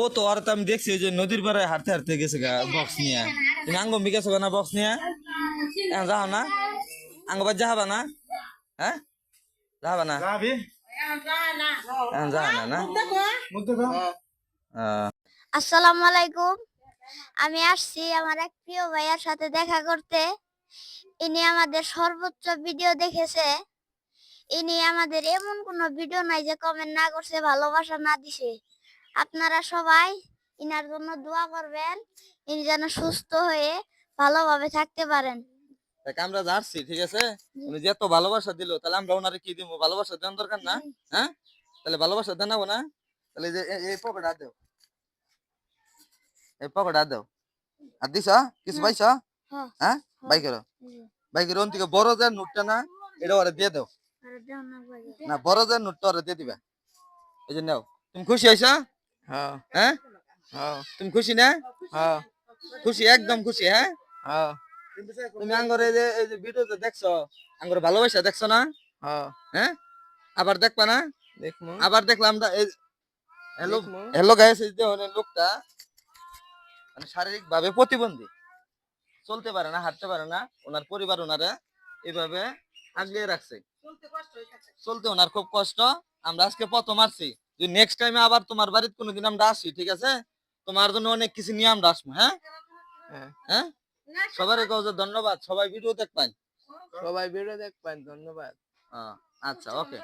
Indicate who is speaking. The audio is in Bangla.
Speaker 1: ও তো আর আমি দেখছি যে নদীর পাড়ে হাঁটতে হাঁটতে গেছে গা বক্স নিয়ে। তুমি আঙ্গ গেছো না বক্স নিয়ে? যাও না আঙ্গ বাদ যাবা না? হ্যাঁ যাবা না? যাবা না?
Speaker 2: আসসালামু আলাইকুম। আমি আসছি আমার এক প্রিয় ভাইয়ার সাথে দেখা করতে। ইনি আমাদের সর্বোচ্চ ভিডিও দেখেছে। ইনি আমাদের এমন কোনো ভিডিও নাই যে কমেন্ট না করছে, ভালোবাসা না দিছে। আপনারা সবাই ইনার জন্য দোয়া করবেন, ইনি যেন সুস্থ হয়ে ভালোভাবে থাকতে পারেন।
Speaker 1: আমরা যাচ্ছি, ঠিক আছে? উনি যে এত ভালোবাসা দিল, তাহলে আমরা ওনারে কি দিব? ভালোবাসা দেন দরকার না? হ্যাঁ, তাহলে ভালোবাসা দেন না? তাহলে যে এই পকেটে হাত দাও, এই পকেটে হাত দাও। আর দিছ কিছু পাইছ? হ্যাঁ, বাই করো, বাই করো। ওন থেকে বড় যে নোটটা না, এটা ওরা দিয়ে দাও। না, বড় যে নোটটা ওরা দিয়ে দিবা। এই যে নাও। তুমি খুশি হয়েছ? হ্যাঁ। হ্যাঁ, তুমি খুশি না? হ্যাঁ, খুশি, একদম খুশি। হ্যাঁ, হ্যাঁ। তুমি আঙ্গরে এই যে ভিডিওতে দেখছো, আঙ্গরে ভালোবাসা দেখছো না? হ্যাঁ, আবার দেখবা না? দেখবো। আবার দেখলাম হ্যালো, হ্যালো গাইস, এই যে লোকটা মানে শারীরিক ভাবে প্রতিবন্ধী, চলতে পারে না, হাঁটতে পারে না। ওনার পরিবার ওনারা এইভাবে আগলিয়ে রাখছে। চলতে ওনার খুব কষ্ট। আমরা আজকে প্রথম আসছি। যদি নেক্সট টাইমে আবার তোমার বাড়িতে কোনোদিন আমরা আসি, ঠিক আছে? তোমার জন্য অনেক কিছু নিয়ে আমরা আসবো। হ্যাঁ, হ্যাঁ। সবারই কাছে ধন্যবাদ। সবাই ভিডিও দেখবেন, ধন্যবাদ। আচ্ছা, ওকে।